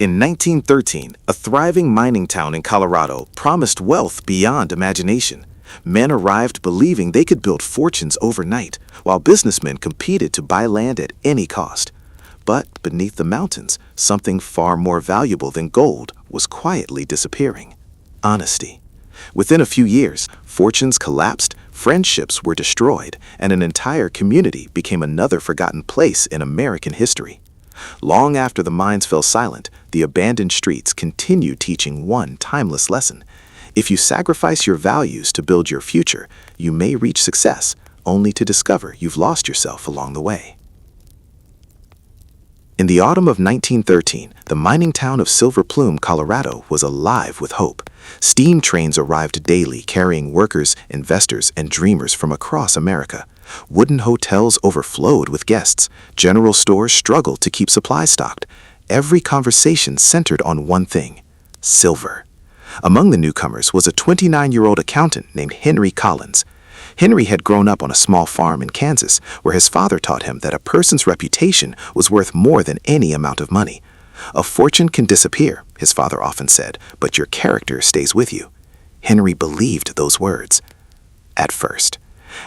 In 1913, a thriving mining town in Colorado promised wealth beyond imagination. Men arrived believing they could build fortunes overnight, while businessmen competed to buy land at any cost. But beneath the mountains, something far more valuable than gold was quietly disappearing: honesty. Within a few years, fortunes collapsed, friendships were destroyed, and an entire community became another forgotten place in American history. Long after the mines fell silent, the abandoned streets continued teaching one timeless lesson: if you sacrifice your values to build your future, you may reach success, only to discover you've lost yourself along the way. In the autumn of 1913, the mining town of Silver Plume, Colorado, was alive with hope. Steam trains arrived daily carrying workers, investors, and dreamers from across America. Wooden hotels overflowed with guests. General stores struggled to keep supplies stocked. Every conversation centered on one thing: silver. Among the newcomers was a 29-year-old accountant named Henry Collins. Henry had grown up on a small farm in Kansas, where his father taught him that a person's reputation was worth more than any amount of money. A fortune can disappear, his father often said, but your character stays with you. Henry believed those words. At first.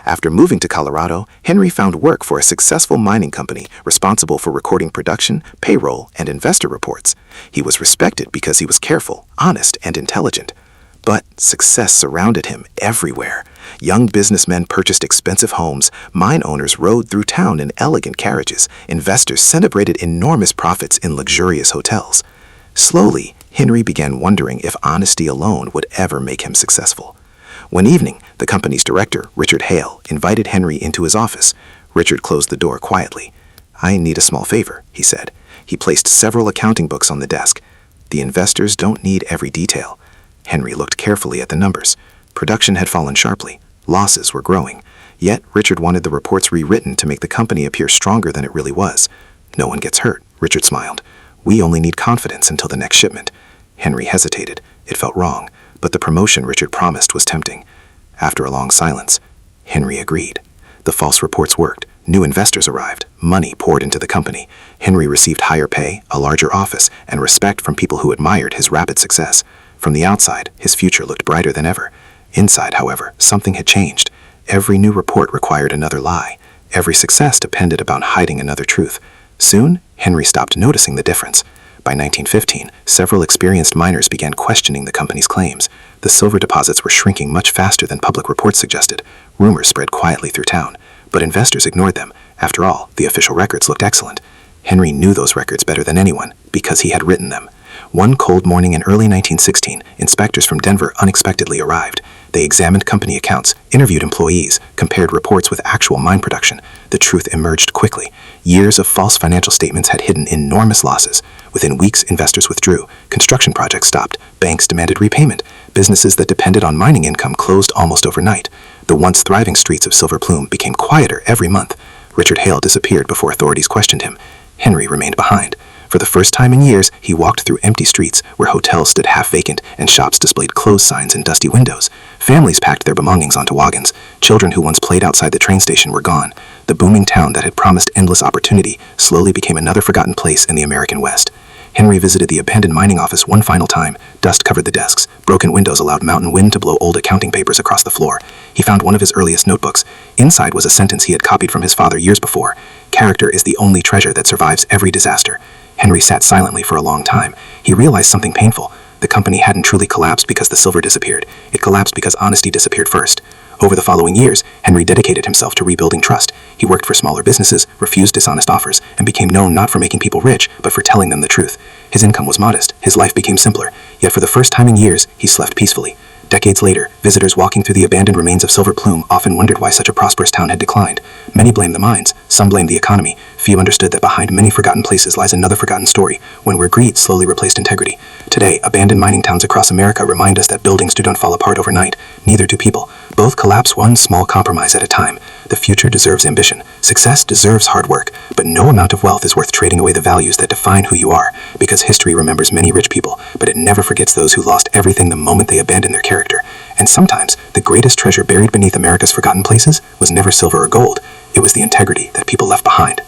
After moving to Colorado, Henry found work for a successful mining company responsible for recording production, payroll, and investor reports. He was respected because he was careful, honest, and intelligent. But success surrounded him everywhere. Young businessmen purchased expensive homes, mine owners rode through town in elegant carriages, investors celebrated enormous profits in luxurious hotels. Slowly, Henry began wondering if honesty alone would ever make him successful. One evening, the company's director, Richard Hale, invited Henry into his office. Richard closed the door quietly. "I need a small favor," he said. He placed several accounting books on the desk. "The investors don't need every detail." Henry looked carefully at the numbers. Production had fallen sharply. Losses were growing. Yet Richard wanted the reports rewritten to make the company appear stronger than it really was. "No one gets hurt," Richard smiled. "We only need confidence until the next shipment." Henry hesitated. It felt wrong, but the promotion Richard promised was tempting. After a long silence, Henry agreed. The false reports worked. New investors arrived. Money poured into the company. Henry received higher pay, a larger office, and respect from people who admired his rapid success. From the outside, his future looked brighter than ever. Inside, however, something had changed. Every new report required another lie. Every success depended upon hiding another truth. Soon, Henry stopped noticing the difference. By 1915, several experienced miners began questioning the company's claims. The silver deposits were shrinking much faster than public reports suggested. Rumors spread quietly through town, but investors ignored them. After all, the official records looked excellent. Henry knew those records better than anyone because he had written them. One cold morning in early 1916, inspectors from Denver unexpectedly arrived. They examined company accounts, interviewed employees, compared reports with actual mine production. The truth emerged quickly. Years of false financial statements had hidden enormous losses. Within weeks, investors withdrew. Construction projects stopped. Banks demanded repayment. Businesses that depended on mining income closed almost overnight. The once thriving streets of Silver Plume became quieter every month. Richard Hale disappeared before authorities questioned him. Henry remained behind. For the first time in years, he walked through empty streets where hotels stood half vacant and shops displayed closed signs in dusty windows. Families packed their belongings onto wagons. Children who once played outside the train station were gone. The booming town that had promised endless opportunity slowly became another forgotten place in the American West. Henry visited the abandoned mining office one final time. Dust covered the desks. Broken windows allowed mountain wind to blow old accounting papers across the floor. He found one of his earliest notebooks. Inside was a sentence he had copied from his father years before: "Character is the only treasure that survives every disaster." Henry sat silently for a long time. He realized something painful. The company hadn't truly collapsed because the silver disappeared. It collapsed because honesty disappeared first. Over the following years, Henry dedicated himself to rebuilding trust. He worked for smaller businesses, refused dishonest offers, and became known not for making people rich, but for telling them the truth. His income was modest. His life became simpler. Yet for the first time in years, he slept peacefully. Decades later, visitors walking through the abandoned remains of Silver Plume often wondered why such a prosperous town had declined. Many blamed the mines, some blamed the economy. Few understood that behind many forgotten places lies another forgotten story, one where greed slowly replaced integrity. Today, abandoned mining towns across America remind us that buildings do not fall apart overnight. Neither do people. Both collapse one small compromise at a time. The future deserves ambition. Success deserves hard work. But no amount of wealth is worth trading away the values that define who you are, because history remembers many rich people, but it never forgets those who lost everything the moment they abandoned their character. And sometimes, the greatest treasure buried beneath America's forgotten places was never silver or gold. It was the integrity that people left behind.